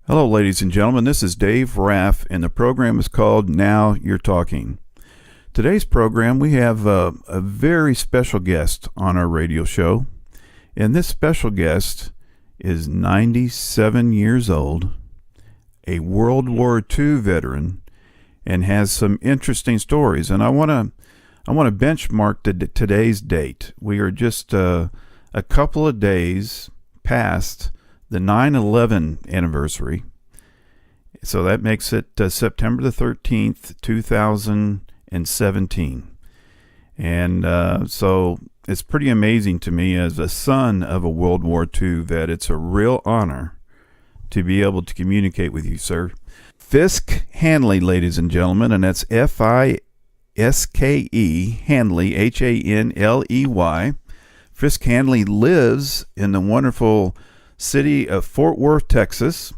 Hello, ladies and gentlemen. This is Dave Raff, and the program is called Now You're Talking. Today's program, we have a very special guest on our radio show, and this special guest is 97 years old, a World War II veteran, and has some interesting stories. And I want to benchmark today's date. We are just a couple of days past the 9/11 anniversary. So that makes it September the 13th, 2017. And so it's pretty amazing to me as a son of a World War II vet. It's a real honor to be able to communicate with you, sir. Fiske Hanley, ladies and gentlemen, and that's Fiske, Hanley, Hanley. Fiske Hanley lives in the wonderful city of Fort Worth, Texas,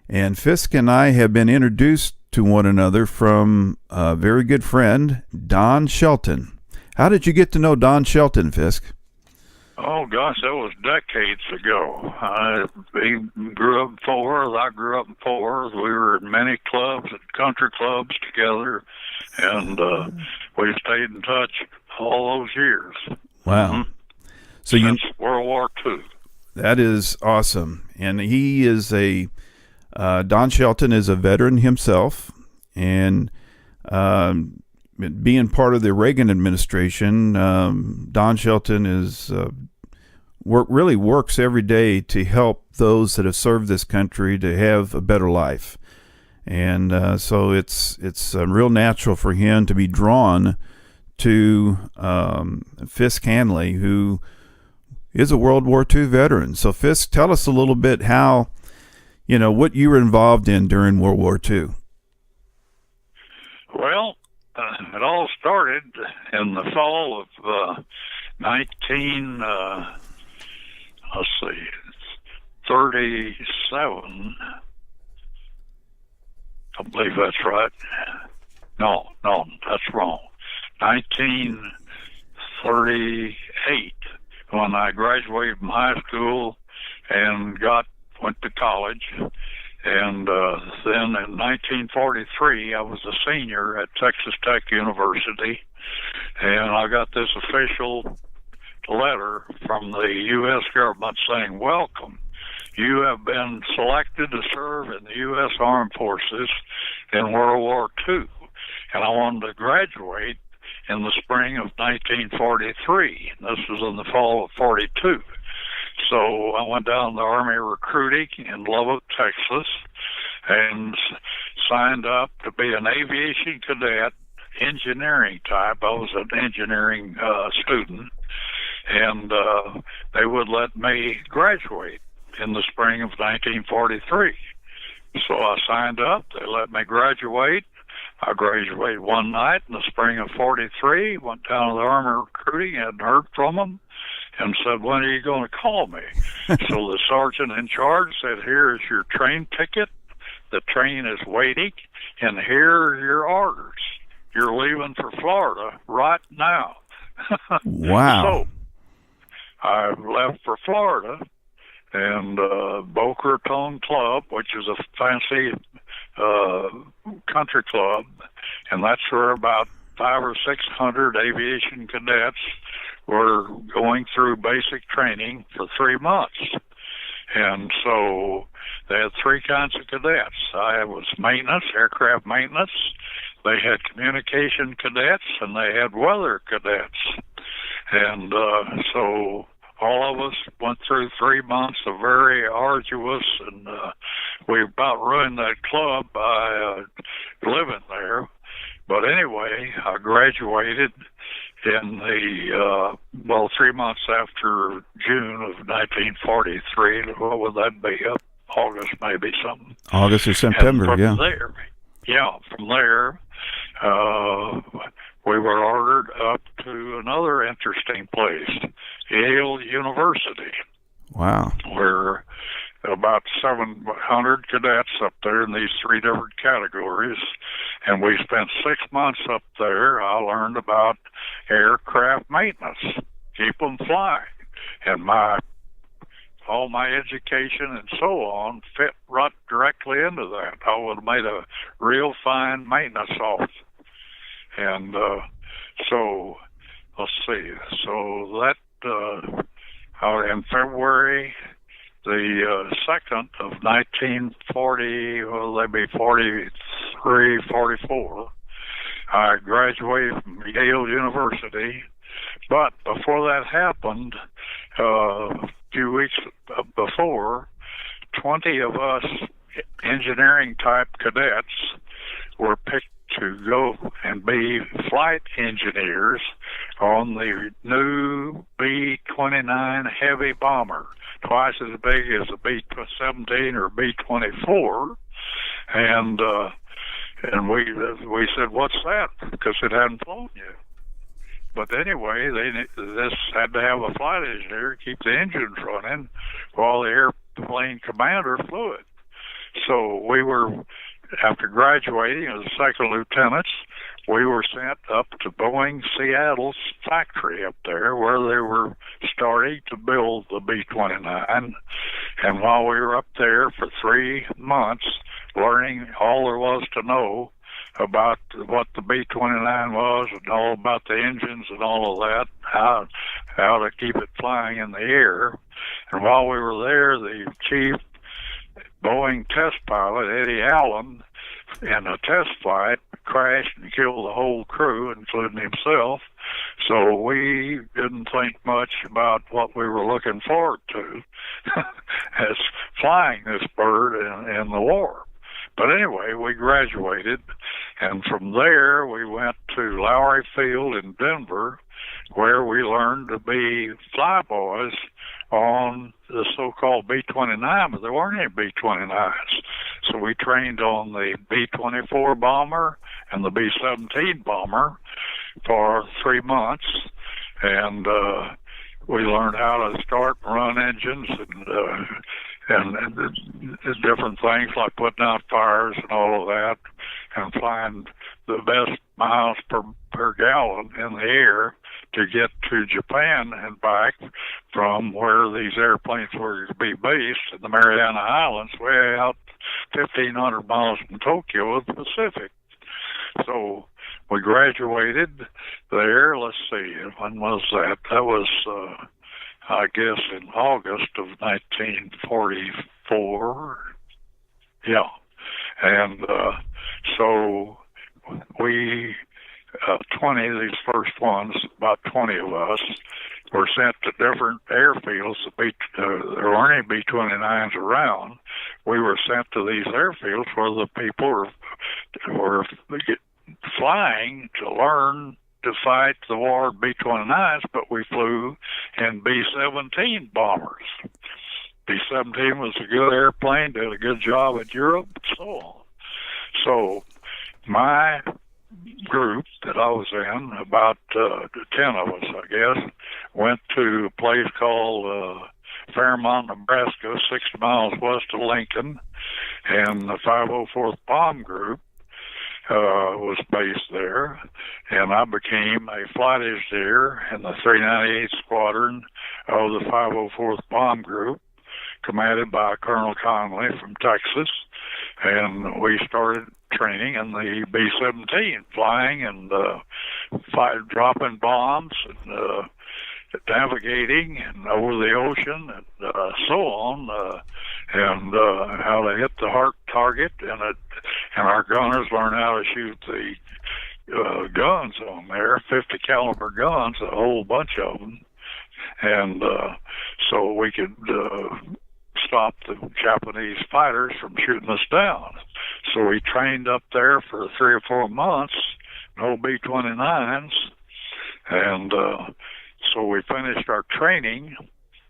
and Fiske and I have been introduced to one another from a very good friend, Don Shelton. How did you get to know Don Shelton, Fiske? Oh, gosh, that was decades ago. He grew up in Fort Worth. I grew up in Fort Worth. We were in many clubs and country clubs together, and we stayed in touch all those years. Wow. Mm-hmm. So Since World War II. That is awesome. And he is Don Shelton is a veteran himself, and being part of the Reagan administration, Don Shelton really works every day to help those that have served this country to have a better life. And so it's real natural for him to be drawn to Fiske Hanley, who is a World War II veteran. So Fiske, tell us a little bit how, what you were involved in during World War II. Well, it all started in the fall of 37. I believe that's right. No, that's wrong. 1938, when I graduated from high school and went to college. And then in 1943, I was a senior at Texas Tech University, and I got this official letter from the U.S. government saying, "Welcome. You have been selected to serve in the U.S. Armed Forces in World War II." And I wanted to graduate in the spring of 1943. This was in the fall of 42. So I went down to the Army recruiting in Lubbock, Texas, and signed up to be an aviation cadet, engineering type. I was an engineering student, and they would let me graduate in the spring of 1943. So I signed up. They let me graduate. I graduated one night in the spring of 43, went down to the Army recruiting, hadn't heard from them, and said, "When are you going to call me?" So the sergeant in charge said, "Here is your train ticket. The train is waiting, and here are your orders. You're leaving for Florida right now." Wow. So I left for Florida, and Boca Raton Club, which is a fancy country club, and that's where about 500 or 600 aviation cadets were going through basic training for 3 months. And so they had three kinds of cadets. I was maintenance, aircraft maintenance. They had communication cadets, and they had weather cadets. And so all of us went through 3 months of very arduous, and we about ruined that club by living there. But anyway, I graduated in the 3 months after June of 1943. What would that be? August, maybe something. August or September, from yeah. From there, we were ordered up to another interesting place, Yale University. Wow. Where about 700 cadets up there in these three different categories, and we spent 6 months up there. I learned about aircraft maintenance, keep them flying, and my all my education and so on fit right directly into that. I would have made a real fine maintenance officer. And so, let's see. So that in February the 2nd of 1940, well, they'd be 43, 44, I graduated from Yale University. But before that happened, a few weeks before, 20 of us engineering-type cadets were picked to go and be flight engineers on the new B-29 heavy bomber, twice as big as a B-17 or B-24, and we said, "What's that?" Because it hadn't flown yet. But anyway, this had to have a flight engineer keep the engines running while the airplane commander flew it. So we were, after graduating as second lieutenants, we were sent up to Boeing Seattle's factory up there where they were starting to build the B-29. And while we were up there for 3 months, learning all there was to know about what the B-29 was and all about the engines and all of that, how to keep it flying in the air. And while we were there, the chief Boeing test pilot, Eddie Allen, in a test flight, crashed and killed the whole crew, including himself. So we didn't think much about what we were looking forward to as flying this bird in the war. But anyway, we graduated, and from there we went to Lowry Field in Denver, where we learned to be flyboys on the so-called B-29, but there weren't any B-29s. So we trained on the B-24 bomber and the B-17 bomber for 3 months, and we learned how to start and run engines and different things like putting out fires and all of that, and flying the best miles per gallon in the air to get to Japan and back from where these airplanes were to be based in the Mariana Islands, way out 1,500 miles from Tokyo in the Pacific. So we graduated there. Let's see, when was that? That was, I guess, in August of 1944. Yeah. And so we, 20 of these first ones, about 20 of us, were sent to different airfields. There weren't any B-29s around. We were sent to these airfields where the people were flying to learn to fight the war B-29s, but we flew in B-17 bombers. B-17 was a good airplane, did a good job at Europe, and so on. So my group that I was in, about 10 of us, I guess, went to a place called Fairmont, Nebraska, 60 miles west of Lincoln, and the 504th Bomb Group was based there, and I became a flight engineer in the 398th Squadron of the 504th Bomb Group, commanded by Colonel Hanley from Texas, and we started training in the B-17, flying and dropping bombs and navigating and over the ocean and so on, and how to hit the heart target, and our gunners learned how to shoot the guns on there, 50 caliber guns, a whole bunch of them, and so we could stop the Japanese fighters from shooting us down. So we trained up there for 3 or 4 months, no B-29s, and so we finished our training,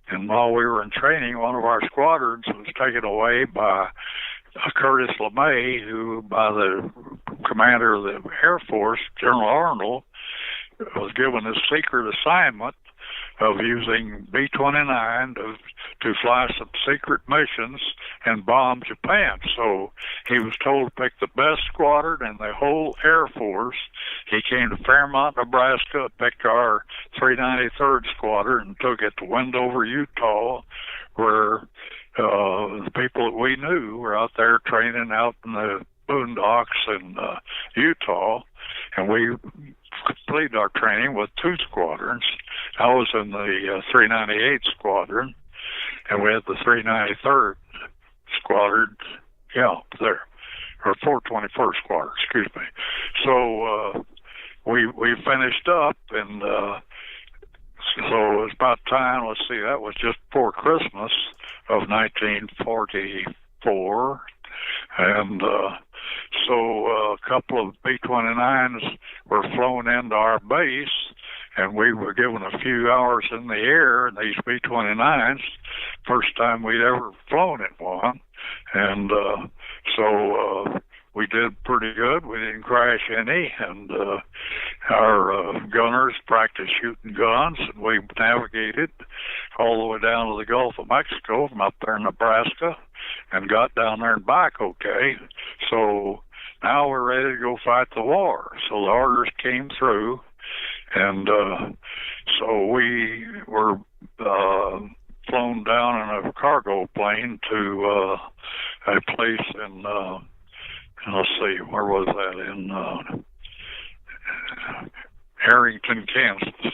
and while we were in training, one of our squadrons was taken away by Curtis LeMay, who, by the commander of the Air Force, General Arnold, was given a secret assignment of using B-29 to fly some secret missions and bomb Japan. So he was told to pick the best squadron in the whole Air Force. He came to Fairmont, Nebraska, picked our 393rd Squadron and took it to Wendover, Utah, where the people that we knew were out there training out in the boondocks in Utah, and we completed our training with 2 squadrons. I was in the 398 Squadron, and we had the 393rd Squadron, there, or 421st Squadron, excuse me. So we finished up, and so it was about time, let's see, that was just before Christmas of 1944, and so a couple of B-29s were flown into our base, and we were given a few hours in the air in these B-29s, first time we'd ever flown in one, and so we did pretty good. We didn't crash any, and our gunners practiced shooting guns, and we navigated all the way down to the Gulf of Mexico from up there in Nebraska and got down there and back okay. So now we're ready to go fight the war. So the orders came through, and so we were flown down in a cargo plane to a place in, let's see, where was that? In Harrington, Kansas.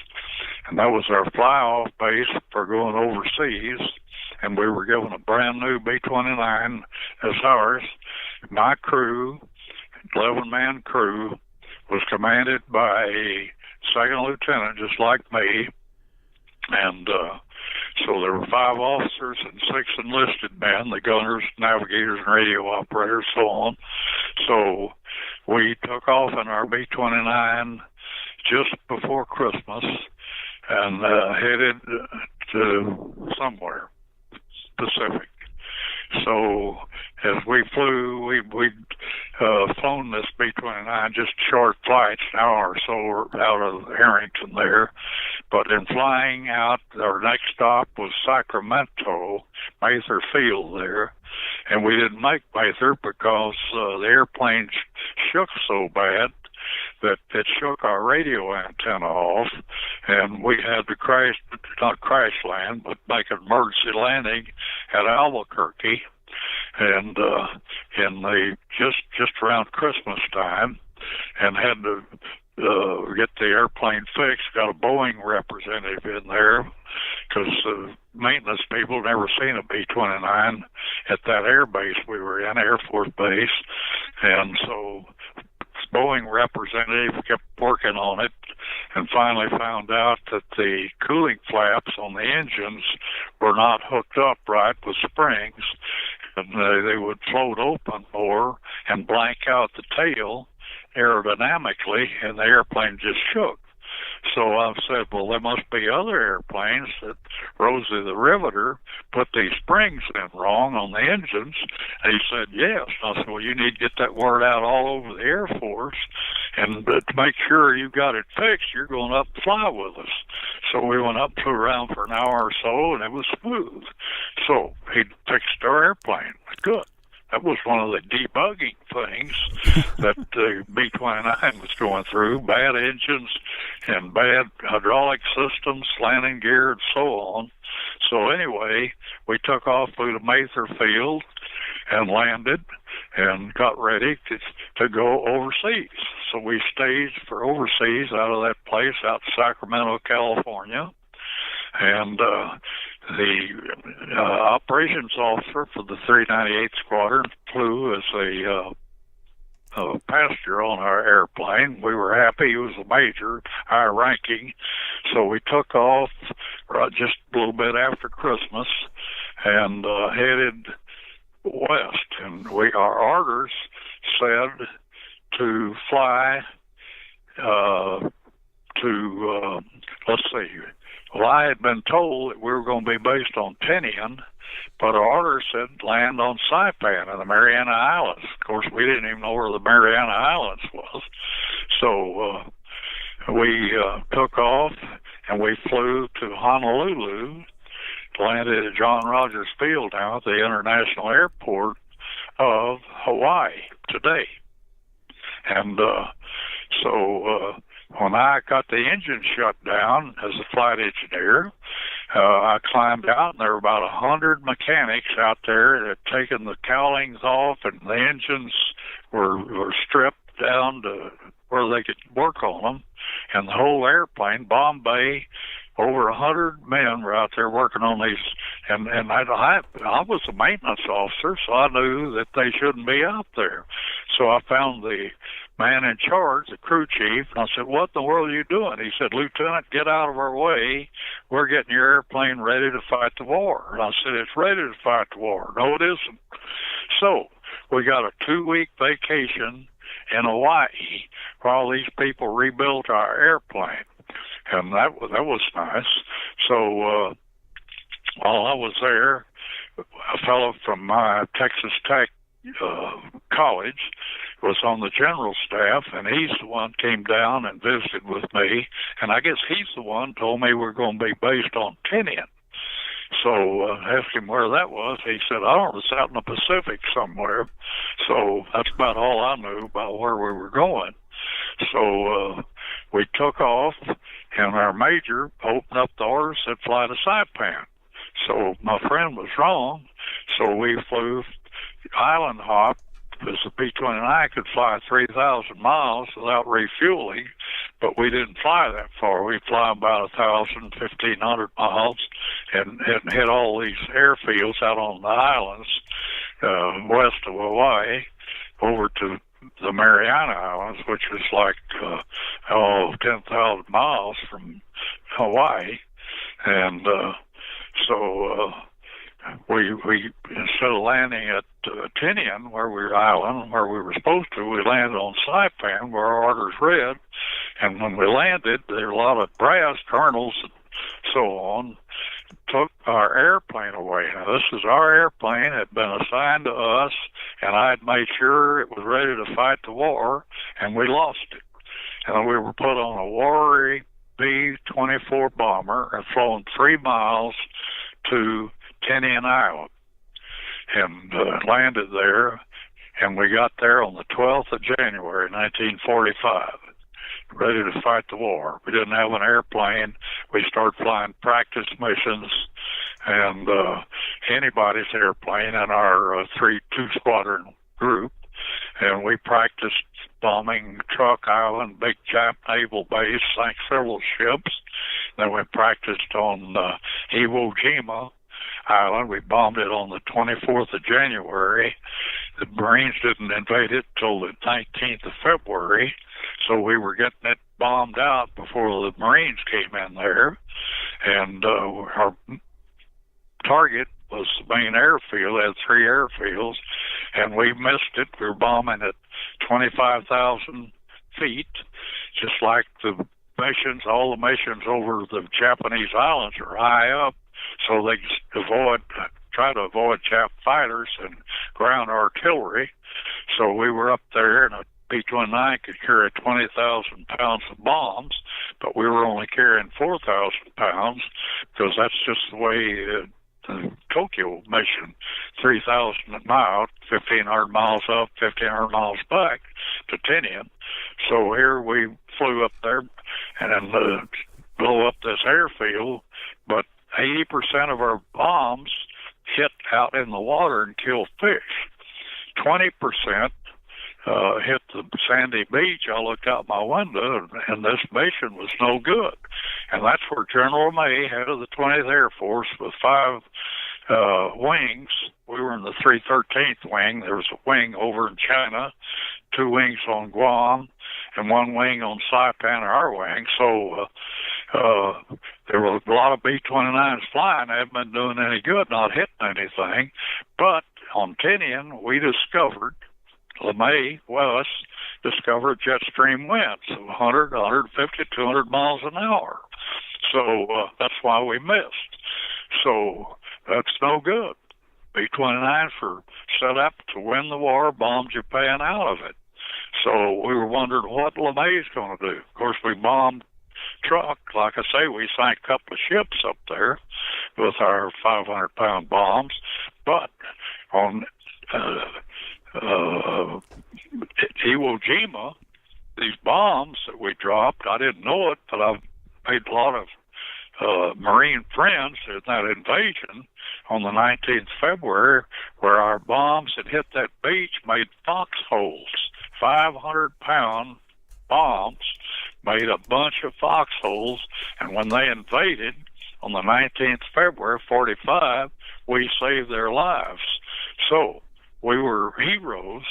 And that was our fly-off base for going overseas. And we were given a brand new B-29 as ours. My crew, 11-man crew, was commanded by a second lieutenant just like me. And so there were 5 officers and 6 enlisted men, the gunners, navigators, and radio operators, so on. So we took off in our B-29 just before Christmas and headed to somewhere, Pacific. So as we flew, we'd flown this B-29 just short flights, an hour or so out of Harrington there. But in flying out, our next stop was Sacramento, Mather Field there. And we didn't make Mather because the airplane shook so bad that it shook our radio antenna off, and we had to not crash land, but make an emergency landing at Albuquerque, and in the just around Christmas time, and had to get the airplane fixed. Got a Boeing representative in there because maintenance people never seen a B-29 at that air base we were in, Air Force Base, and so Boeing representative kept working on it and finally found out that the cooling flaps on the engines were not hooked up right with springs, and they would float open more and blank out the tail aerodynamically, and the airplane just shook. So I said, well, there must be other airplanes that Rosie the Riveter put these springs in wrong on the engines. And he said, yes. I said, well, you need to get that word out all over the Air Force, and to make sure you got it fixed, you're going up and fly with us. So we went up, flew around for an hour or so, and it was smooth. So he fixed our airplane. Good. That was one of the debugging things that the B-29 was going through, bad engines and bad hydraulic systems, landing gear, and so on. So anyway, we took off, flew to Mather Field, and landed and got ready to go overseas. So we staged for overseas out of that place out in Sacramento, California. And the operations officer for the 398 Squadron flew as a passenger on our airplane. We were happy. He was a major, high ranking. So we took off just a little bit after Christmas and headed west. And our orders said to fly let's see. Well, I had been told that we were going to be based on Tinian, but our order said land on Saipan in the Mariana Islands. Of course, we didn't even know where the Mariana Islands was. So we took off and we flew to Honolulu, landed at John Rogers Field now at the International Airport of Hawaii today. And so when I got the engine shut down as a flight engineer, I climbed out, and there were about 100 mechanics out there that had taken the cowlings off, and the engines were stripped down to where they could work on them. And the whole airplane, Bombay, over 100 men were out there working on these. And I was a maintenance officer, so I knew that they shouldn't be out there. So I found the man in charge, the crew chief, and I said, "What in the world are you doing?" He said, "Lieutenant, get out of our way. We're getting your airplane ready to fight the war." And I said, "It's ready to fight the war." "No, it isn't." So we got a 2-week vacation in Hawaii while these people rebuilt our airplane, and that was nice. So while I was there, a fellow from my Texas Tech college was on the general staff, and he's the one came down and visited with me, and I guess he's the one told me we're going to be based on Tinian. So asked him where that was. He said, "I don't know, it's out in the Pacific somewhere." So that's about all I knew about where we were going. So we took off, and our major opened up the order, said, "Fly to Saipan." So my friend was wrong, so we flew island hop, because the B-29 could fly 3,000 miles without refueling, but we didn't fly that far. We fly about 1,000, 1,500 miles and hit all these airfields out on the islands west of Hawaii over to the Mariana Islands, which is like 10,000 miles from Hawaii. And so we instead of landing at Tinian, where we were supposed to, we landed on Saipan, where our orders read. And when we landed, there were a lot of brass colonels and so on took our airplane away. Now, this is our airplane, had been assigned to us, and I had made sure it was ready to fight the war, and we lost it. And we were put on a Warrior B-24 bomber and flown 3 miles to Tinian Island and landed there, and we got there on the 12th of January, 1945, ready to fight the war. We didn't have an airplane. We started flying practice missions and anybody's airplane in our 2-squadron group, and we practiced bombing Truk Island, big Jap naval base, sank several ships. Then we practiced on Iwo Jima Island. We bombed it on the 24th of January. The Marines didn't invade it till the 19th of February, so we were getting it bombed out before the Marines came in there. And our target was the main airfield. It had 3 airfields, and we missed it. We were bombing at 25,000 feet, just like the missions. All the missions over the Japanese islands are high up, so they try to avoid Jap fighters and ground artillery. So we were up there, and a B-29 could carry 20,000 pounds of bombs, but we were only carrying 4,000 pounds because that's just the way the Tokyo mission, 3,000 miles, 1,500 miles up, 1,500 miles back to Tinian. So here we flew up there and blew up this airfield, but 80% of our bombs hit out in the water and killed fish. 20% hit the sandy beach. I looked out my window, and this mission was no good. And that's where General May, head of the 20th Air Force, with 5 wings. We were in the 313th wing. There was a wing over in China, 2 wings on Guam, and 1 wing on Saipan, our wing. So there were a lot of B-29s flying. They hadn't been doing any good, not hitting anything. But on Tinian, we discovered, LeMay West discovered jet stream winds of 100, 150, 200 miles an hour. So that's why we missed. So that's no good. B-29s were set up to win the war, bomb Japan out of it. So we were wondering what LeMay's going to do. Of course, we bombed truck. Like I say, we sank a couple of ships up there with our 500-pound bombs. But on Iwo Jima, these bombs that we dropped, I didn't know it, but I've made a lot of Marine friends in that invasion on the 19th February, where our bombs that hit that beach made foxholes. 500-pound bombs made a bunch of foxholes, and when they invaded on the 19th February 45, we saved their lives. So we were heroes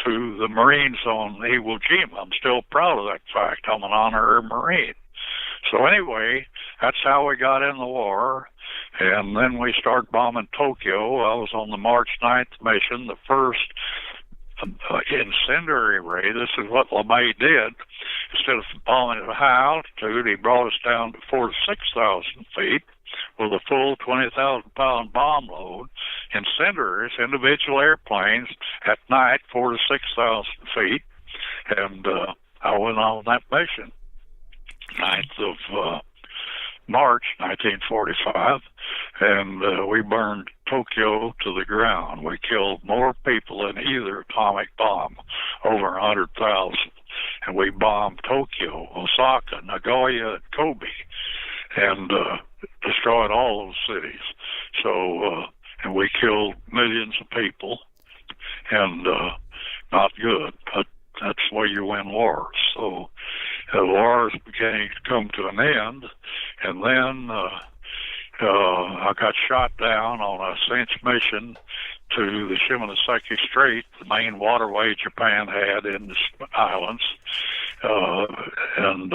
to the Marines on Iwo Jima. I'm still proud of that fact. I'm an honorary Marine. So anyway, that's how we got in the war. And then we started bombing Tokyo. I was on the March 9th mission, the first incendiary raid. This is what LeMay did. Instead of bombing at high altitude, he brought us down to 4,000 to 6,000 feet with a full 20,000-pound bomb load, incendiaries, individual airplanes at night, 4,000 to 6,000 feet. And I went on that mission, 9th of March 1945, and we burned Tokyo to the ground. We killed more people than either atomic bomb, over 100,000. And we bombed Tokyo, Osaka, Nagoya, and Kobe, and destroyed all those cities. So, and we killed millions of people, and not good, but that's the way you win wars. So the wars beginning to come to an end, and then I got shot down on a cinch mission to the Shimonoseki Strait, the main waterway Japan had in the islands, and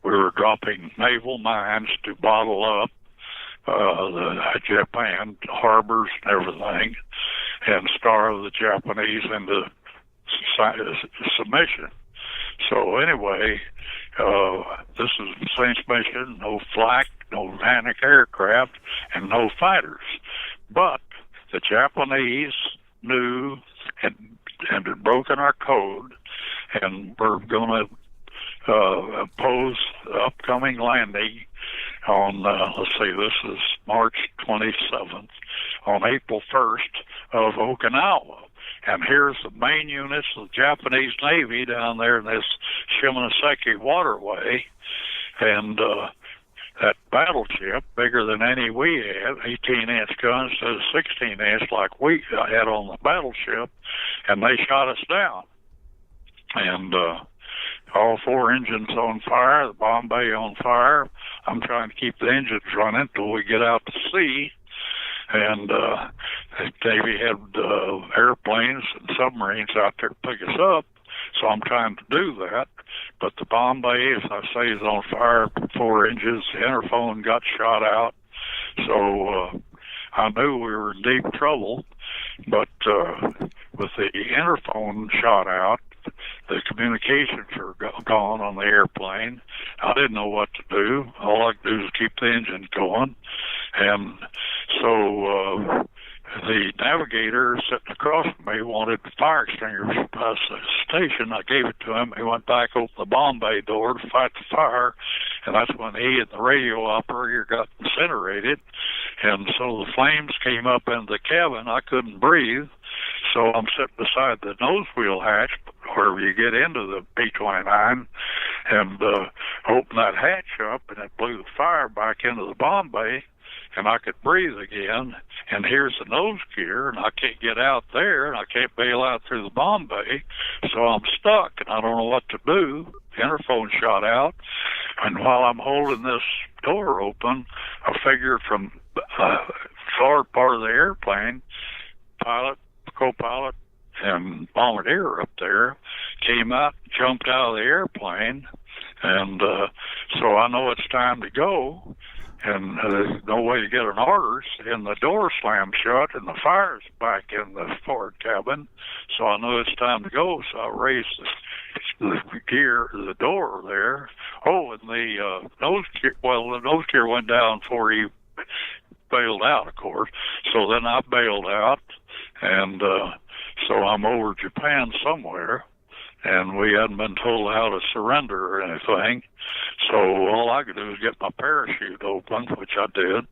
we were dropping naval mines to bottle up the Japan harbors and everything, and starve the Japanese into submission. So anyway, this is the cinch mission, no flak, no anti-aircraft, and no fighters. But the Japanese knew and had broken our code, and were going to oppose the upcoming landing on, let's see, this is March 27th, on April 1st of Okinawa. And here's the main units of the Japanese Navy down there in this Shimonoseki waterway. And that battleship, bigger than any we had, 18-inch guns to 16-inch like we had on the battleship, and they shot us down. And all four engines on fire, the bomb bay on fire. I'm trying to keep the engines running till we get out to sea. And the Navy had airplanes and submarines out there to pick us up, so I'm trying to do that. But the bomb bay, as I say, is on fire, 4 inches. The interphone got shot out, so I knew we were in deep trouble. But with the interphone shot out, the communications were gone on the airplane. I didn't know what to do. All I could do was keep the engine going. And so the navigator sitting across from me wanted the fire extinguishers past the station. I gave it to him. He went back, opened the bomb bay door to fight the fire, and that's when he and the radio operator got incinerated. And so the flames came up into the cabin. I couldn't breathe. So I'm sitting beside the nose wheel hatch where you get into the B-29 and open that hatch up, and it blew the fire back into the bomb bay, and I could breathe again. And here's the nose gear, and I can't get out there, and I can't bail out through the bomb bay, so I'm stuck, and I don't know what to do. The interphone shot out, and while I'm holding this door open, a figure from forward part of the airplane, pilot, co-pilot, and bombardier up there, came out, jumped out of the airplane, and so I know it's time to go, and there's no way to get an orders, and the door slammed shut, and the fire's back in the forward cabin, so I know it's time to go, so I raised the gear, the door there. Oh, and the nose gear went down before he bailed out, of course, so then I bailed out, and so I'm over Japan somewhere, and we hadn't been told how to surrender or anything. So all I could do was get my parachute open, which I did,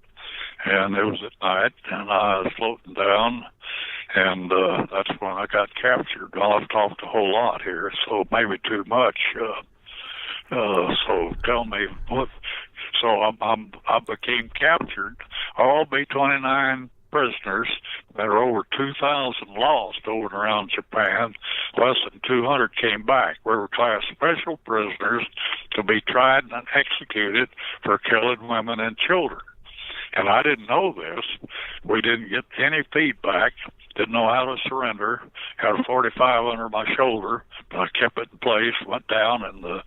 and it was at night, and I was floating down, and that's when I got captured. I've talked a whole lot here, so maybe too much. So tell me what. So I became captured. All B-29 prisoners. There were over 2,000 lost over and around Japan. Less than 200 came back. We were classed special prisoners to be tried and executed for killing women and children. And I didn't know this. We didn't get any feedback. Didn't know how to surrender. Had a 45 under my shoulder, but I kept it in place. Went down, and the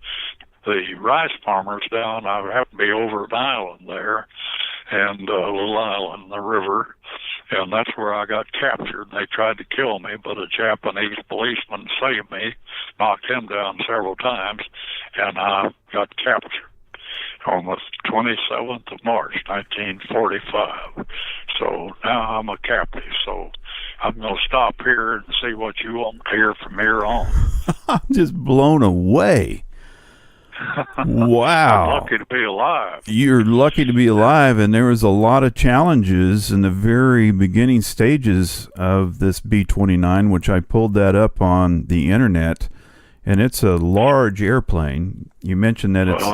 rice farmers down, I happened to be over an island there, and a little island in the river, and that's where I got captured. They tried to kill me, but a Japanese policeman saved me, knocked him down several times, and I got captured on the 27th of March, 1945. So now I'm a captive, so I'm going to stop here and see what you want to hear from here on. I'm just blown away. Wow. I'm lucky to be alive. You're lucky to be alive, and there was a lot of challenges in the very beginning stages of this B-29, which I pulled that up on the internet, and it's a large airplane. You mentioned that it's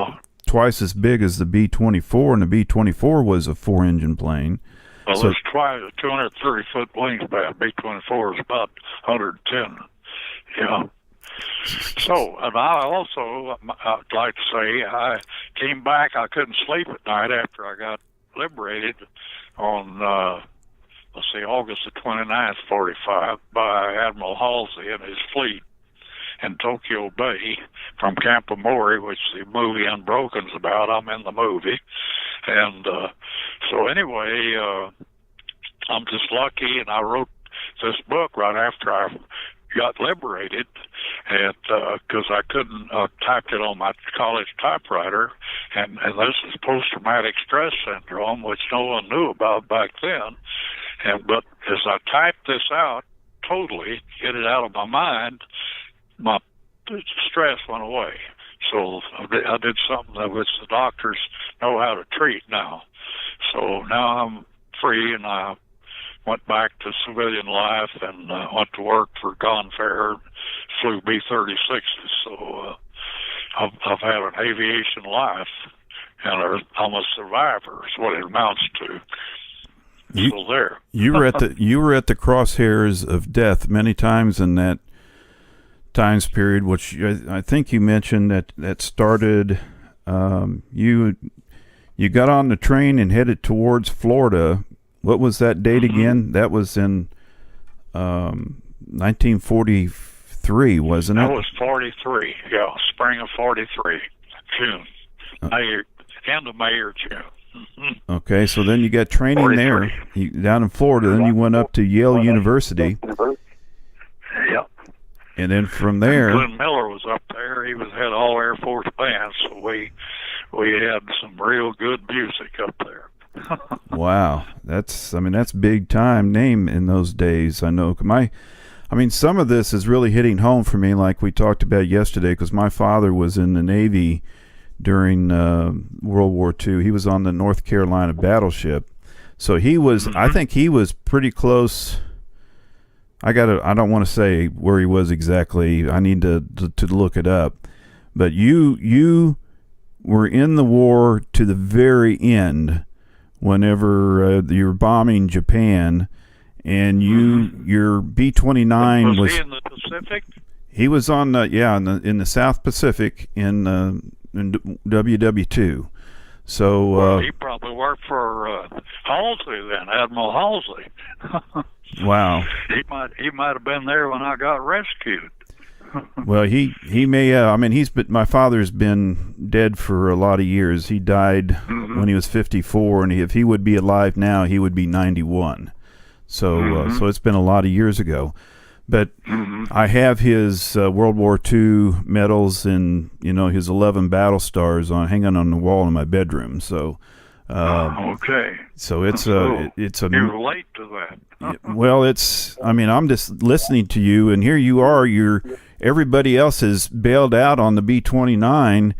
twice as big as the B-24, and the B-24 was a four-engine plane. Well, so, it's twice, 230-foot wingspan. B-24 is about 110. Yeah. So, and I also, I'd like to say, I came back. I couldn't sleep at night after I got liberated on, August the 29th, 45, by Admiral Halsey and his fleet in Tokyo Bay from Camp Amori, which the movie Unbroken's about. I'm in the movie. And so anyway, I'm just lucky, and I wrote this book right after I got liberated, and because I couldn't type it on my college typewriter, and this is post-traumatic stress syndrome, which no one knew about back then. But as I typed this out totally, get it out of my mind, my stress went away. So I did something that which the doctors know how to treat now. So now I'm free, and I went back to civilian life and went to work for Gonfair, flew B-36s. So I've had an aviation life, and I'm a survivor is what it amounts to. So there. You were at the crosshairs of death many times in that times period, which I think you mentioned that started. You got on the train and headed towards Florida. What was that date again? That was in 1943, wasn't it? That was 43, yeah, spring of 43, June. End of May or June. Mm-hmm. Okay, so then you got training 43. There down in Florida. Then you went up to Yale University. Yep. And then from there... Glenn Miller was up there. He was head all Air Force band, so we had some real good music up there. Wow, that's big time name in those days. I know some of this is really hitting home for me, like we talked about yesterday, because my father was in the Navy during World War II. He was on the North Carolina battleship, so he was. Mm-hmm. I think he was pretty close. I don't want to say where he was exactly. I need to look it up. But you were in the war to the very end. Whenever you're bombing Japan, and your B-29 was he in the Pacific? He was on in the South Pacific in WW2. So he probably worked for Halsey then, Admiral Halsey. Wow. He might have been there when I got rescued. Well, he may. My father's been dead for a lot of years. He died when he was 54, and if he would be alive now, he would be 91. So, so it's been a lot of years ago. But I have his World War II medals and his 11 battle stars hanging on the wall in my bedroom. So, okay. So it's you relate to that. Well, I'm just listening to you, and here you are. everybody else is bailed out on the B-29.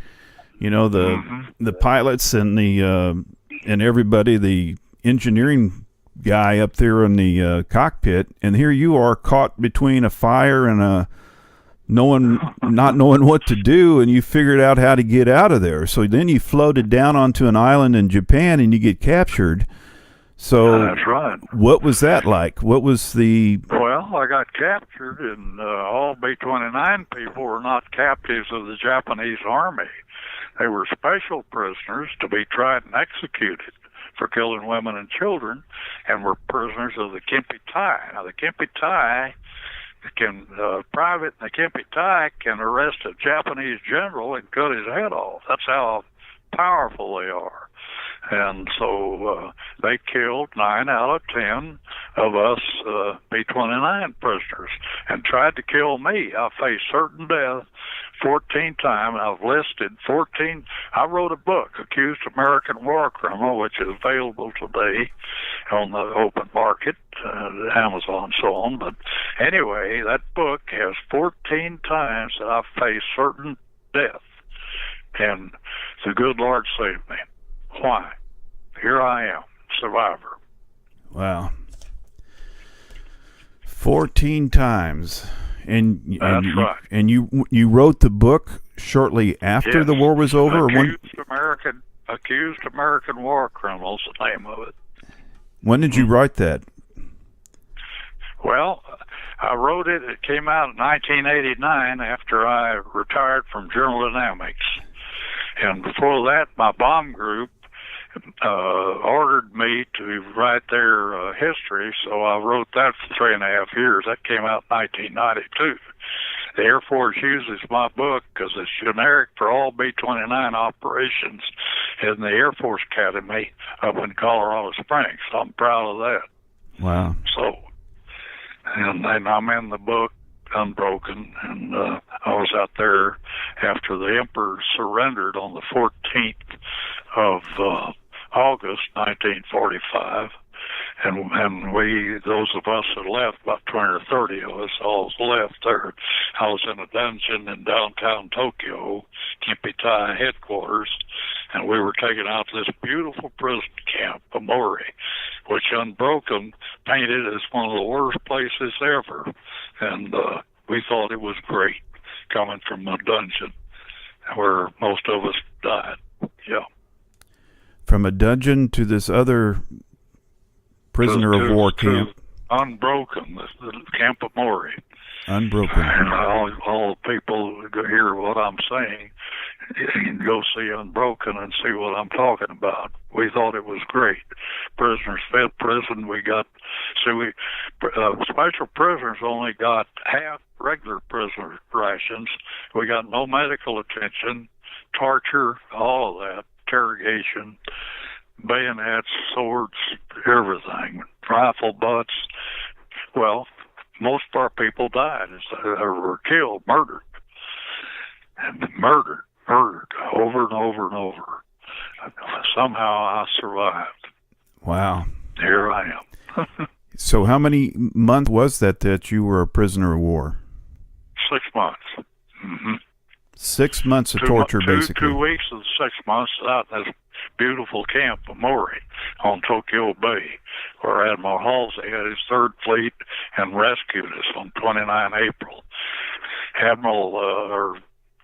You know, the pilots and the and everybody, the engineering guy up there in the cockpit, and here you are caught between a fire and not knowing what to do, and you figured out how to get out of there. So then you floated down onto an island in Japan, and you get captured. So that's right. What was that like? What was the... Well, I got captured, and all B-29 people were not captives of the Japanese Army. They were special prisoners to be tried and executed for killing women and children, and were prisoners of the Kempeitai. Now, the Kempeitai the Kempeitai can arrest a Japanese general and cut his head off. That's how powerful they are. And so they killed 9 out of 10 of us B-29 prisoners and tried to kill me. I faced certain death 14 times. I've listed 14. I wrote a book, Accused American War Criminal, which is available today on the open market, Amazon and so on. But anyway, that book has 14 times that I faced certain death. And the good Lord saved me. Why? Here I am, survivor. Wow. 14 times. And that's right. And you wrote the book shortly after the war was over? Accused American War Criminals, the name of it. When did you write that? Well, I wrote it. It came out in 1989 after I retired from General Dynamics. And before that, my bomb group ordered me to write their history, so I wrote that for 3.5 years. That came out in 1992. The Air Force uses my book because it's generic for all B-29 operations in the Air Force Academy up in Colorado Springs. So I'm proud of that. Wow. So, and I'm in the book, Unbroken, and I was out there after the Emperor surrendered on the 14th of August 1945, and we, those of us that left, about 20 or 30 of us, all left there. I was in a dungeon in downtown Tokyo, Kempeitai headquarters, and we were taken out to this beautiful prison camp, Amori, which Unbroken painted as one of the worst places ever. And we thought it was great coming from a dungeon where most of us died. Yeah. From a dungeon to this other prisoner of war camp. Unbroken, the Camp of Mori. Unbroken. And all the people who hear what I'm saying, you can go see Unbroken and see what I'm talking about. We thought it was great. Prisoners fed prison. Special prisoners only got half regular prisoner rations. We got no medical attention, torture, all of that, interrogation, bayonets, swords, everything, rifle butts. Well, most of our people died, were killed, murdered over and over and over. Somehow I survived. Wow. Here I am. So how many months was that you were a prisoner of war? 6 months. Mm-hmm. 6 months of torture, basically. 2 weeks of 6 months out in this beautiful camp of Mori on Tokyo Bay, where Admiral Halsey had his 3rd Fleet and rescued us on 29 April.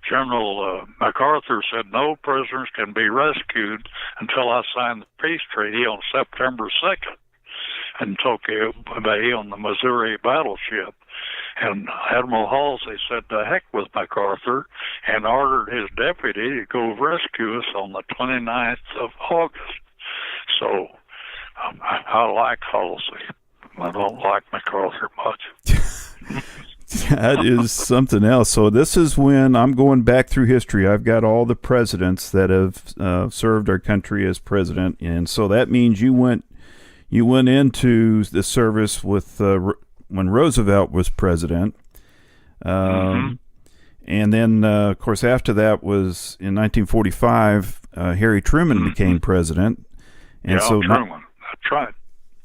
General MacArthur said no prisoners can be rescued until I sign the peace treaty on September 2nd in Tokyo Bay on the Missouri battleship. And Admiral Halsey said to heck with MacArthur and ordered his deputy to go rescue us on the 29th of August. So I like Halsey. I don't like MacArthur much. That is something else. So this is when I'm going back through history. I've got all the presidents that have served our country as president, and so that means you went into the service with when Roosevelt was president, and then of course after that was in 1945 Harry Truman became president, and so Truman. That's right.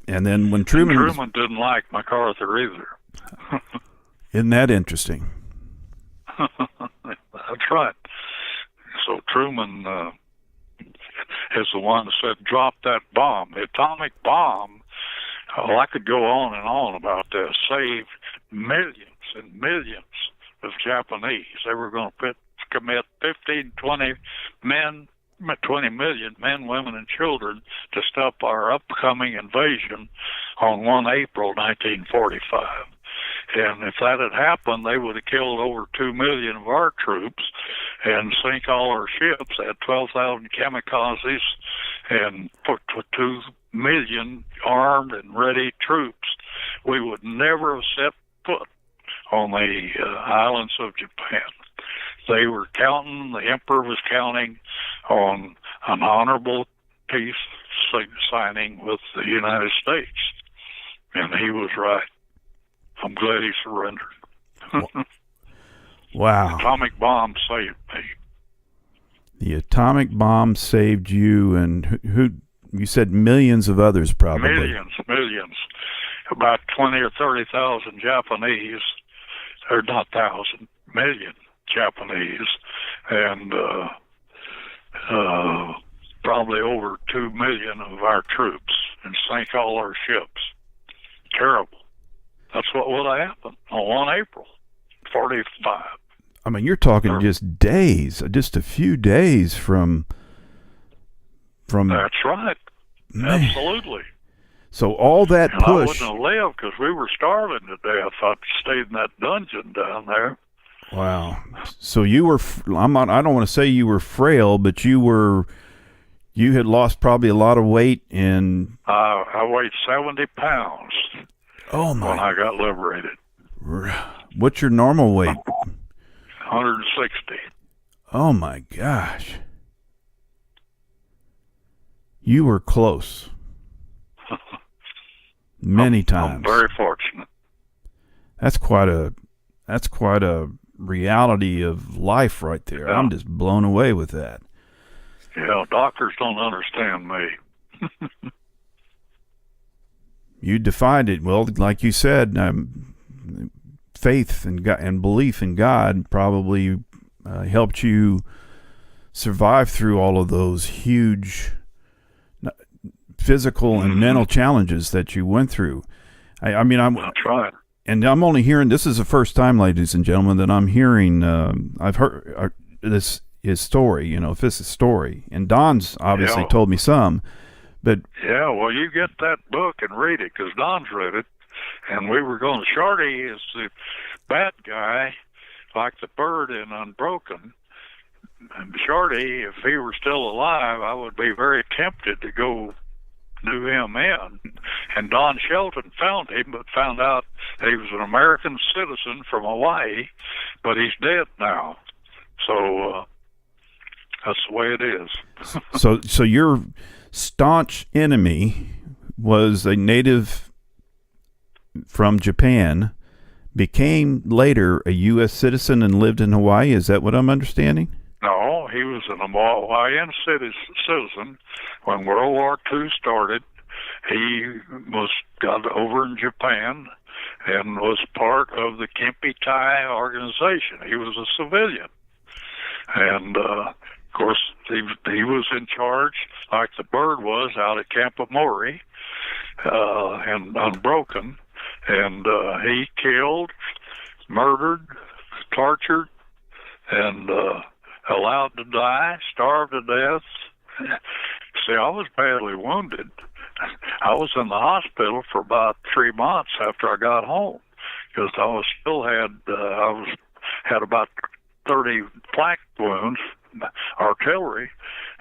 And then when Truman didn't like MacArthur either. Isn't that interesting? That's right. So Truman is the one that said, drop that bomb. The atomic bomb, oh, I could go on and on about this, saved millions and millions of Japanese. They were going to commit 15, 20 million men, women, and children to stop our upcoming invasion on 1 April 1945. And if that had happened, they would have killed over 2 million of our troops and sink all our ships. They had 12,000 kamikazes and put 2 million armed and ready troops. We would never have set foot on the islands of Japan. They were counting, the emperor was counting on an honorable peace signing with the United States. And he was right. I'm glad he surrendered. Wow. The atomic bomb saved me. The atomic bomb saved you, and who you said millions of others probably. Millions. About 20 or 30,000 Japanese, or not thousand, million Japanese, and probably over 2 million of our troops, and sank all our ships. Terrible. That's what would have happened on 1 April 45. I mean, you're talking just days, just a few days from. That's right. Man. Absolutely. So all that and push. I wouldn't have lived because we were starving to death. I stayed in that dungeon down there. Wow. So you were. I don't want to say you were frail, but you were. You had lost probably a lot of weight, and I weighed 70 pounds. Oh my! When I got liberated. What's your normal weight? 160. Oh my gosh! You were close. Many times. I'm very fortunate. That's quite a reality of life right there. Yeah. I'm just blown away with that. Yeah, doctors don't understand me. You defined it well, like you said. Faith and God, and belief in God probably helped you survive through all of those huge physical and mental challenges that you went through. I'm trying. And I'm only hearing, this is the first time, ladies and gentlemen, that I'm hearing, I've heard his story, Fiske's story. And Don's obviously told me some, but. Yeah, well, you get that book and read it, because Don's read it. And we were going, Shorty is the bad guy, like the bird in Unbroken. And Shorty, if he were still alive, I would be very tempted to go do him in. And Don Shelton found him, but found out he was an American citizen from Hawaii, but he's dead now. So that's the way it is. So your staunch enemy was a native from Japan, became later a U.S. citizen and lived in Hawaii. Is that what I'm understanding? No, he was an Hawaiian citizen when World War II started. He got over in Japan and was part of the Kempi-Tai organization. He was a civilian. And, of course, he was in charge, like the bird was, out at Camp Amori and Unbroken. And he killed, murdered, tortured, and allowed to die, starved to death. See, I was badly wounded. I was in the hospital for about 3 months after I got home, because I had about 30 flak wounds, artillery,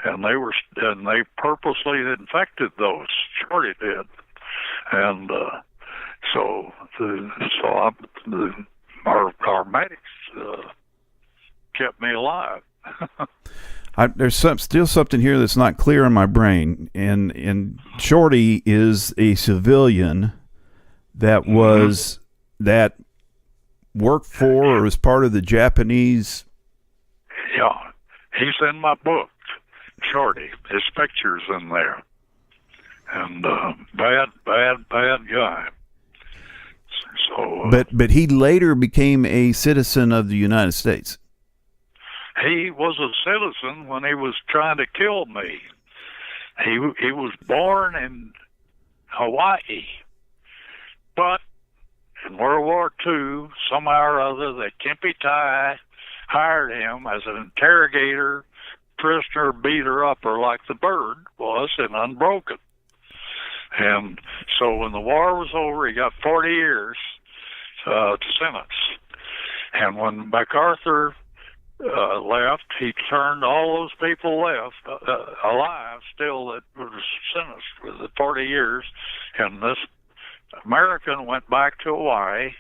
and they purposely infected those. Shorty did, and our medics kept me alive. There's still something here that's not clear in my brain, and Shorty is a civilian that was that worked for or was part of the Japanese. Yeah, he's in my book, Shorty. His picture's in there, and bad guy. So But he later became a citizen of the United States. He was a citizen when he was trying to kill me. He was born in Hawaii, but in World War II, somehow or other, the Kempe Tai hired him as an interrogator, prisoner, beater-upper, like the Bird was in Unbroken. And so when the war was over, he got 40 years sentence. And when MacArthur left, he turned all those people left alive still that were sentenced with the 40 years. And this American went back to Hawaii,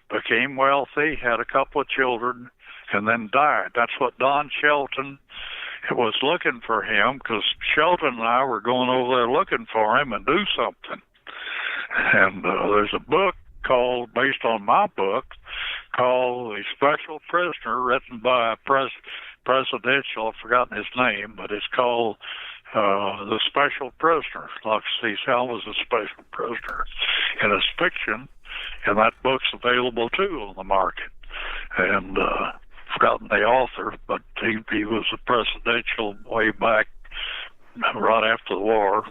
became wealthy, had a couple of children, and then died. That's what Don Shelton was looking for him, because Shelton and I were going over there looking for him and do something. And there's a book based on my book, called The Special Prisoner, written by a presidential, I've forgotten his name, but it's called The Special Prisoner. Like C. Sal was a special prisoner. And it's fiction, and that book's available too on the market. And forgotten the author, but he was a presidential way back, right after the war,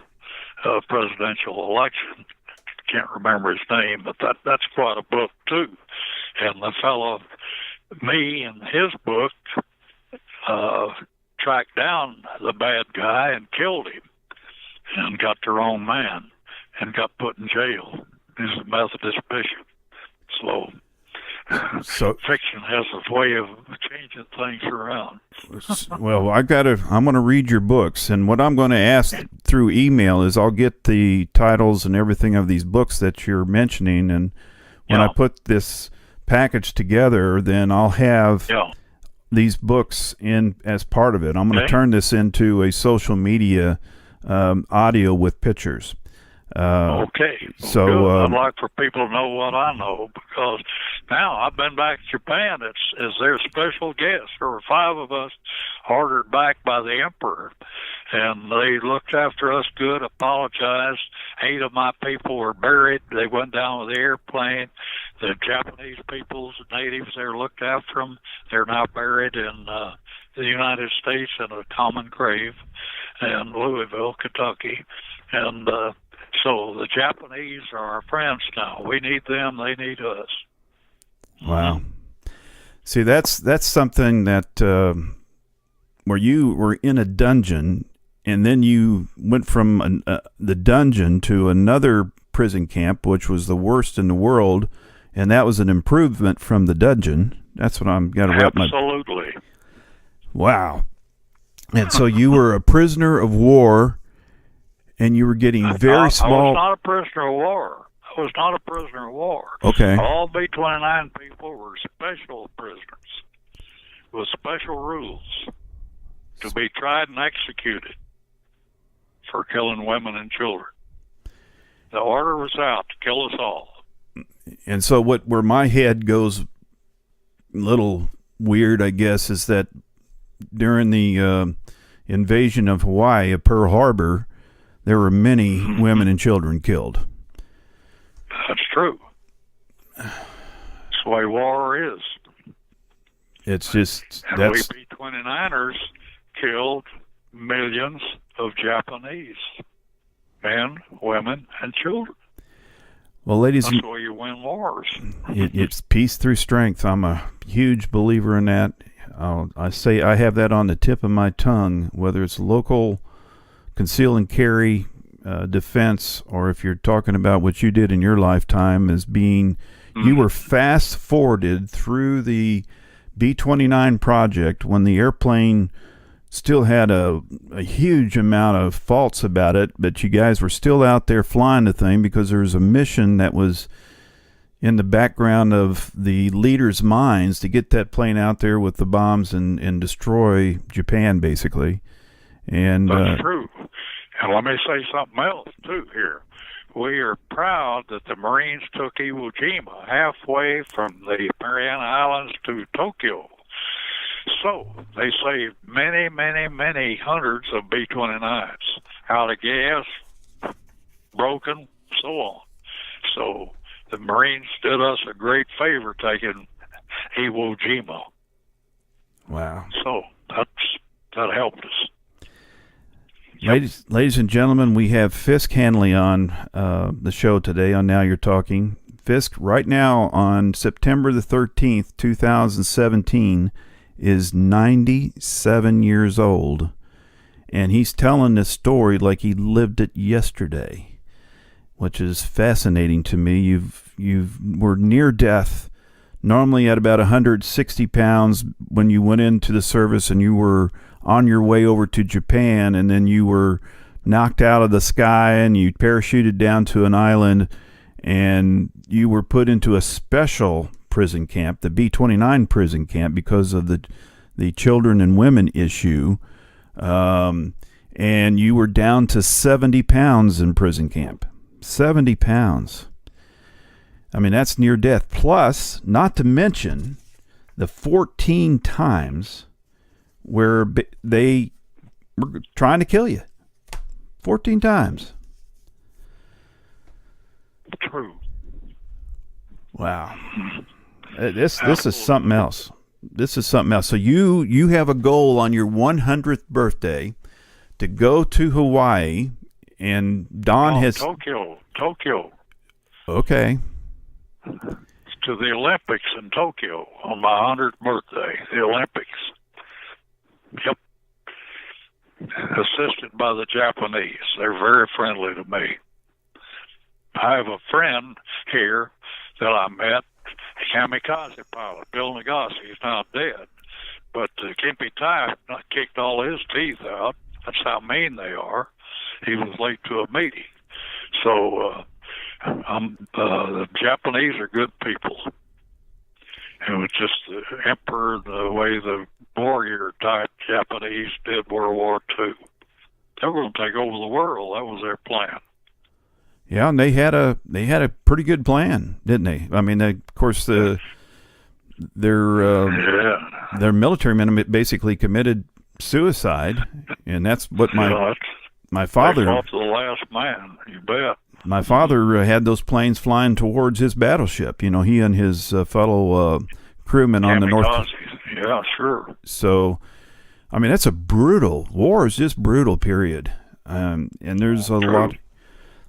presidential election. Can't remember his name, but that's quite a book too. And the fellow, me and his book, tracked down the bad guy and killed him, and got the wrong man, and got put in jail. He's a Methodist bishop. So fiction has a way of changing things around. Well, I'm going to read your books, and what I'm going to ask through email is I'll get the titles and everything of these books that you're mentioning, and when I put this package together, then I'll have these books in as part of it. I'm going to turn this into a social media audio with pictures. So I'd like for people to know what I know, because now I've been back to Japan as their special guest. There were 5 of us ordered back by the emperor, and they looked after us good, apologized. 8 of my people were buried. They went down with the airplane. The Japanese peoples, the natives there, looked after them. They're now buried in the United States in a common grave in Louisville, Kentucky. And so the Japanese are our friends now. We need them, they need us. Wow. See, that's something that where you were in a dungeon, and then you went from the dungeon to another prison camp, which was the worst in the world, and that was an improvement from the dungeon. That's what I'm got to wrap my... Absolutely. Wow. And so you were a prisoner of war, and you were getting very small... I was not a prisoner of war. Okay. All B-29 people were special prisoners with special rules to be tried and executed for killing women and children. The order was out to kill us all. And so where my head goes a little weird, I guess, is that during the invasion of Hawaii at Pearl Harbor, there were many women and children killed. That's true. That's the way war is. It's just... And we B-29ers killed millions of Japanese men, women, and children. Well, ladies, that's why you win wars. It's peace through strength. I'm a huge believer in that. I say I have that on the tip of my tongue, whether it's local conceal and carry defense, or if you're talking about what you did in your lifetime as being, you were fast forwarded through the B-29 project when the airplane still had a huge amount of faults about it, but you guys were still out there flying the thing because there was a mission that was in the background of the leaders' minds to get that plane out there with the bombs and destroy Japan, basically. And that's true. And let me say something else, too, here. We are proud that the Marines took Iwo Jima halfway from the Mariana Islands to Tokyo. So they saved many, many, many hundreds of B-29s out of gas, broken, so on. So the Marines did us a great favor taking Iwo Jima. Wow. So that helped us. Ladies and gentlemen, we have Fiske Hanley on the show today on Now You're Talking. Fiske, right now on September the 13th, 2017, is 97 years old. And he's telling this story like he lived it yesterday, which is fascinating to me. You were near death, normally at about 160 pounds when you went into the service, and you were on your way over to Japan, and then you were knocked out of the sky and you parachuted down to an island, and you were put into a special prison camp, the B-29 prison camp, because of the children and women issue. And you were down to 70 pounds in prison camp. 70 pounds. I mean, that's near death. Plus, not to mention the 14 times where they were trying to kill you. 14 times. True. Wow. This is something else. This is something else. So you have a goal on your 100th birthday to go to Hawaii, and Don has Tokyo. Okay. To the Olympics in Tokyo on my 100th birthday. The Olympics. Yep. Assisted by the Japanese. They're very friendly to me. I have a friend here that I met, a kamikaze pilot, Bill Nagase. He's now dead. But Kempe Tai kicked all his teeth out. That's how mean they are. He was late to a meeting. So the Japanese are good people. It was just the emperor, the way the warrior type Japanese did World War II. They were going to take over the world. That was their plan. Yeah, and they had a pretty good plan, didn't they? I mean, of course, their military men basically committed suicide, and that's what my father. They fought to the last man. You bet. My father had those planes flying towards his battleship. You know, he and his fellow crewmen on the North. Yeah, sure. So, I mean, that's a brutal war. Is just brutal. Period. And there's a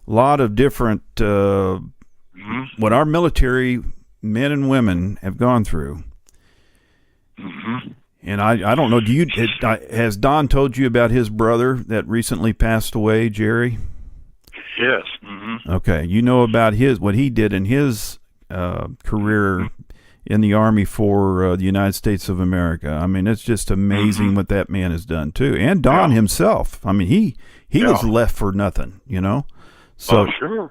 lot of different what our military men and women have gone through. Mm-hmm. And I don't know. Has Don told you about his brother that recently passed away, Jerry? Yes. Mm-hmm. Okay, you know about what he did in his career in the Army for the United States of America. I mean, it's just amazing what that man has done too, and Don himself. I mean, he was left for nothing, you know. So sure.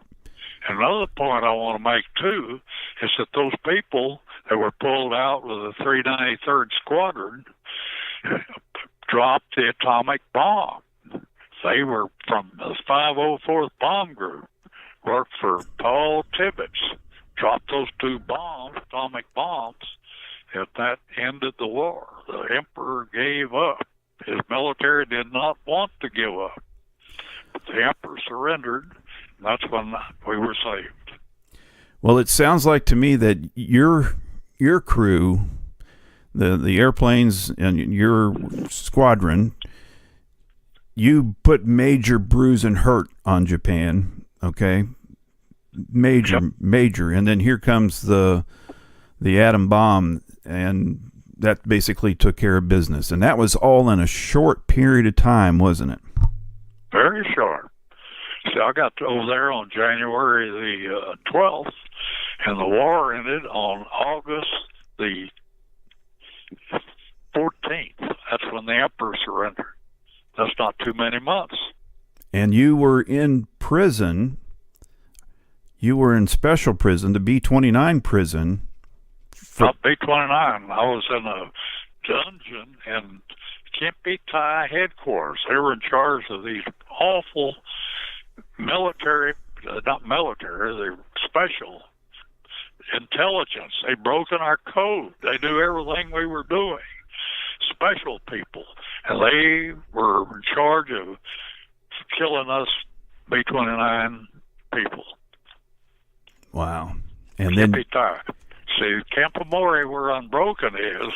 Another point I want to make too is that those people that were pulled out with the 393rd Squadron dropped the atomic bomb. They were from the 504th Bomb Group, worked for Paul Tibbets, dropped those two bombs, atomic bombs, and that ended the war. The emperor gave up. His military did not want to give up. But the emperor surrendered, and that's when we were saved. Well, it sounds like to me that your crew, the airplanes and your squadron, you put major bruise and hurt on Japan, okay? Major. And then here comes the atom bomb, and that basically took care of business. And that was all in a short period of time, wasn't it? Very short. See, I got over there on January the 12th, and the war ended on August the 14th. That's when the emperor surrendered. That's not too many months. And you were in prison. You were in special prison, the B-29 prison. Not B-29. I was in a dungeon in Kempe Tai headquarters. They were in charge of these awful military, not military, they were special intelligence. They'd broken our code. They knew everything we were doing. Special people. And they were in charge of killing us B-29 people. Wow. And then Kippy-Tie. See, Camp Amore, where Unbroken is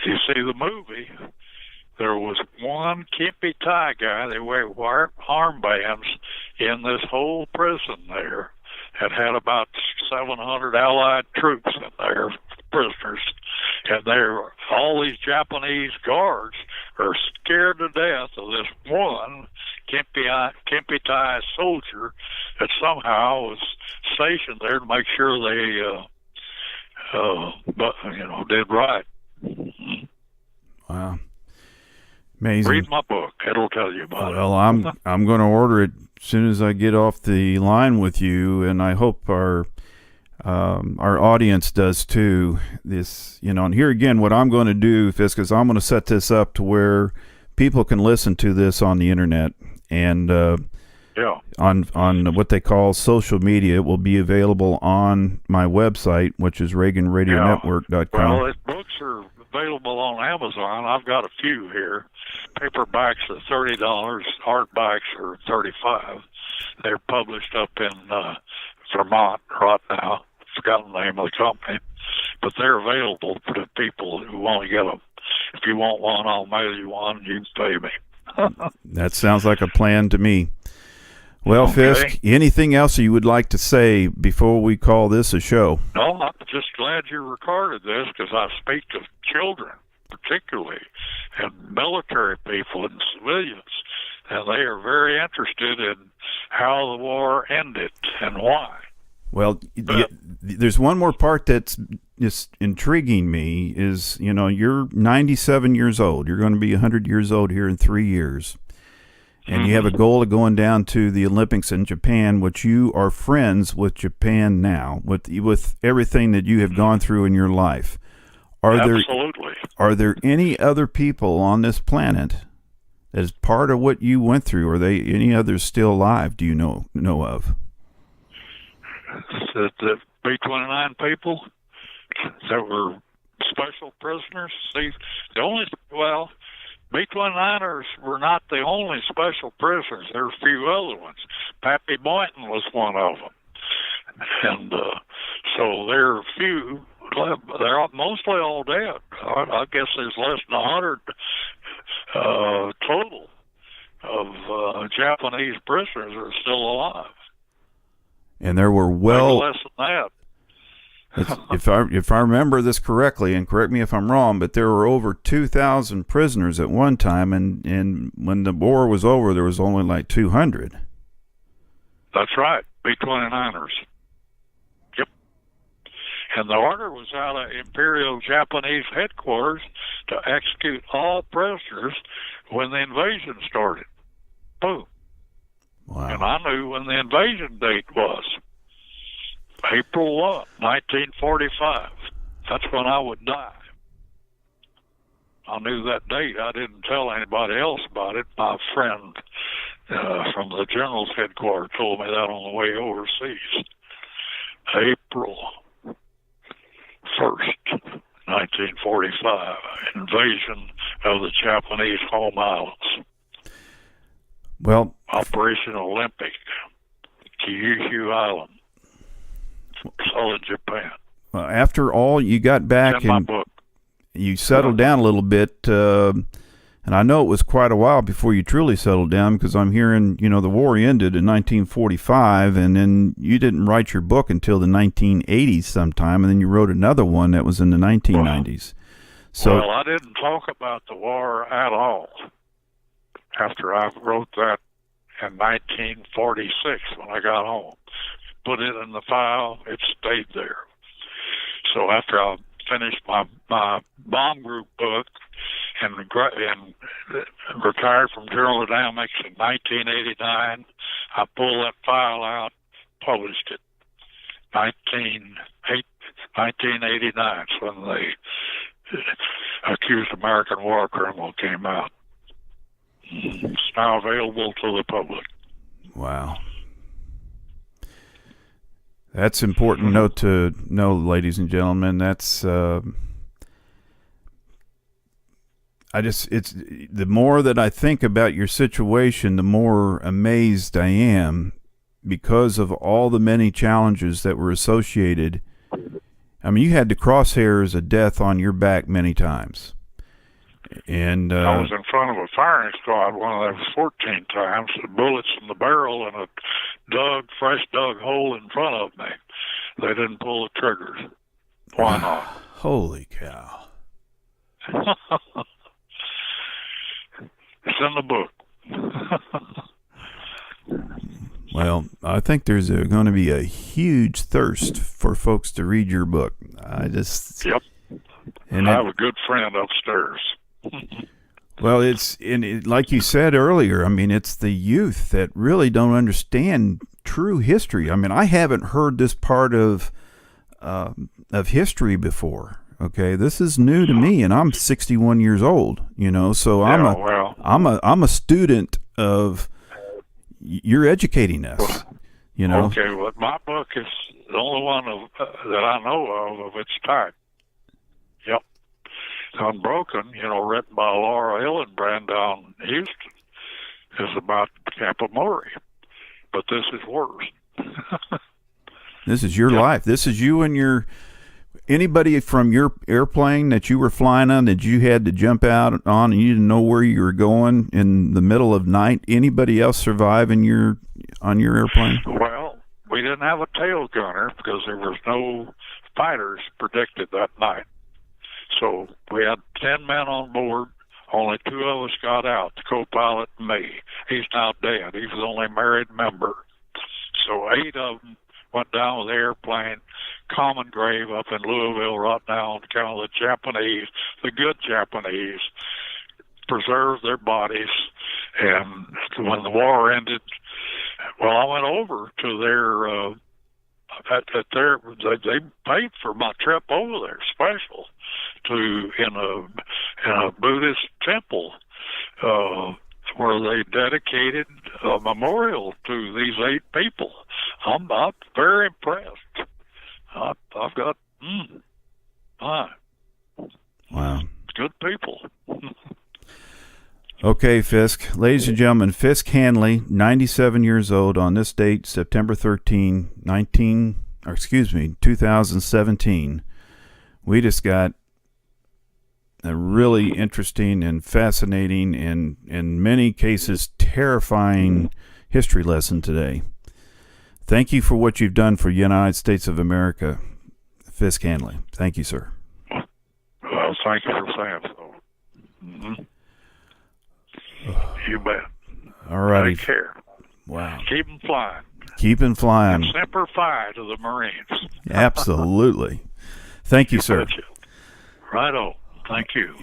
you see the movie, there was one Kippy-Tie guy, they wear armbands in this whole prison there, had about 700 Allied troops in there, prisoners, and all these Japanese guards are scared to death of this one Kippy-Tie soldier that somehow was stationed there to make sure they did right. Wow. Amazing. Read my book. It'll tell you about it. Well, I'm going to order it as soon as I get off the line with you, and I hope our audience does too. This, and here again, what I'm going to do, Fiske, is I'm going to set this up to where people can listen to this on the internet and on what they call social media. It will be available on my website, which is ReaganRadioNetwork.com. Well, books are available on Amazon. I've got a few here. Paperbacks are $30. Hardbacks are $35. They're published up in Vermont right now. Forgotten the name of the company, but they're available for the people who want to get them. If you want one, I'll mail you one. You can pay me. That sounds like a plan to me. Well, okay. Fiske, anything else you would like to say before we call this a show? No, I'm just glad you recorded this because I speak to children, particularly, and military people and civilians, and they are very interested in how the war ended and why. Well, there's one more part that's just intriguing me is, you're 97 years old. You're going to be 100 years old here in 3 years. And you have a goal of going down to the Olympics in Japan, which you are friends with Japan now, with everything that you have gone through in your life. Absolutely. Are there any other people on this planet that is part of what you went through? Are they any others still alive? Do you know of? The B-29 people that were special prisoners. See, B-29ers were not the only special prisoners. There were a few other ones. Pappy Boynton was one of them. And so there are a few. They're mostly all dead. I guess there's less than 100 total of Japanese prisoners that are still alive. And there were less than that. if I remember this correctly, and correct me if I'm wrong, but there were over 2,000 prisoners at one time, and when the war was over, there was only like 200. That's right, B-29ers. Yep. And the order was out of Imperial Japanese headquarters to execute all prisoners when the invasion started. Boom. Wow. And I knew when the invasion date was. April 1, 1945. That's when I would die. I knew that date. I didn't tell anybody else about it. My friend from the general's headquarters told me that on the way overseas. April 1st, 1945. Invasion of the Japanese home islands. Well, Operation Olympic, Kyushu Island. Solid Japan. After all, you got back and you settled down a little bit, and I know it was quite a while before you truly settled down because I'm hearing, the war ended in 1945, and then you didn't write your book until the 1980s sometime, and then you wrote another one that was in the 1990s. Well, I didn't talk about the war at all after I wrote that in 1946 when I got home. Put it in the file, it stayed there. So after I finished my bomb group book and retired from General Dynamics in 1989, I pulled that file out, published it. 1989 is when the Accused American War Criminal came out. It's now available to the public. Wow. That's important note to know, ladies and gentlemen. That's it's the more that I think about your situation, the more amazed I am because of all the many challenges that were associated. I mean, you had the crosshairs of death on your back many times. And I was in front of a firing squad one of those 14 times, the bullets in the barrel and a fresh dug hole in front of me. They didn't pull the triggers. Why not? Holy cow. It's in the book. Well, I think there's going to be a huge thirst for folks to read your book. Yep. And I have a good friend upstairs. Well, like you said earlier, I mean, it's the youth that really don't understand true history. I mean, I haven't heard this part of history before. Okay, this is new to me, and I'm 61 years old. So I'm a student of. You're educating us. Okay, well, my book is the only one that I know of its type. Yep. Unbroken, written by Laura Hillenbrand down in Houston, is about Camp Murray. But this is worse. This is your life. This is you and anybody from your airplane that you were flying on that you had to jump out on and you didn't know where you were going in the middle of night. Anybody else survive on your airplane? Well, we didn't have a tail gunner because there was no fighters predicted that night. So we had 10 men on board. Only 2 of us got out, the co-pilot and me. He's now dead. He was the only married member. So 8 of them went down with the airplane, common grave up in Louisville right now on account of the Japanese, the good Japanese, preserved their bodies. And when the war ended, well, I went over to their, they paid for my trip over there, special, in a Buddhist temple, where they dedicated a memorial to these 8 people. I'm very impressed. I've got, wow, good people. Okay, Fiske. Ladies and gentlemen, Fiske Hanley, 97 years old on this date, September 13, 2017. We just got a really interesting and fascinating and in many cases terrifying history lesson today. Thank you for what you've done for the United States of America, Fiske Hanley. Thank you, sir. Well, thank you for saying so. Mm-hmm. You bet. All righty. Take care. Wow. Keep them flying. Keep them flying. And Semper Fi to the Marines. Absolutely. Thank you, sir. Right on. Thank you.